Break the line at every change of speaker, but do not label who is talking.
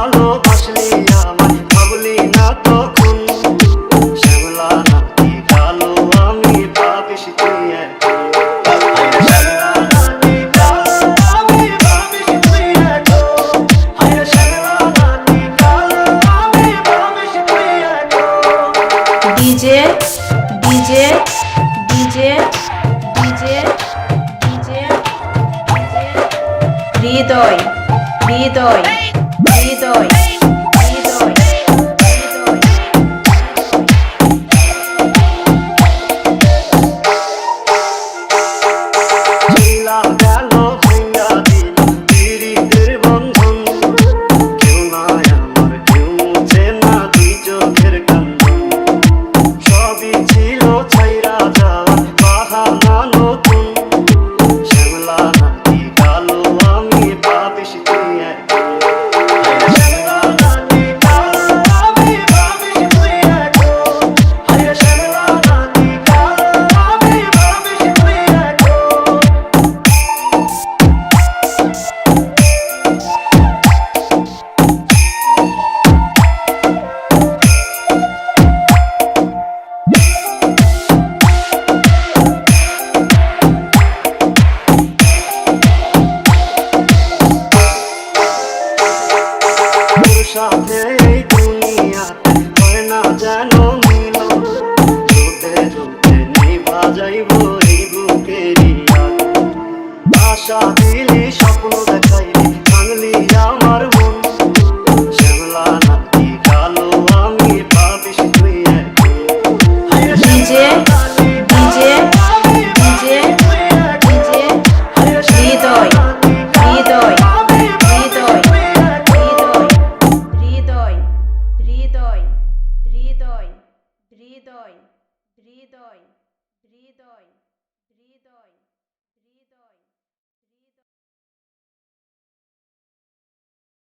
ভালোবাসলি আমায় ভাবলি না তখন শ্যামলা নাকি কালো আমি ভাবিস তুই এখন শ্যামলা নাকি কালো আমি ভাবিস তুই এখন শ্যামলা নাকি কালো আমি ভাবিস তুই এখন
DJ DJ DJ DJ DJ হৃদয় হৃদয় হৃদয় হৃদয়
ছিলা গেল ভাঙা দিল পিরিতের বন্ধন কেউ নাই আমার কেউ মুছে না দুই চোখের কান্দন সবই ছিল ছাইরা যাওয়া বাহানা নতুন শ্যামলা নাকি কালো আমি ভাবিস তুই এখন শ্যামলা নাকি কালো আমি ভাবিস তুই এখন শ্যামলা নাকি কালো আমি ভাবিস তুই এখন তোর সাথে এই দুনিয়াতে হয় না যেন মিল জোটে জোটে নিভা যাইব এই বুকেরই আগুন আশা দিলি স্বপ্ন দেখাইলি ভাঙলি আমার মন শ্যামলা নাকি কালো আমি ভাবিস তুই এখন
ডিজে ডিজে ডিজে ডিজে হৃদয় হৃদয় হৃদয় হৃদয় হৃদয় হৃদয় হৃদয় হৃদয় হৃদয় হৃদয়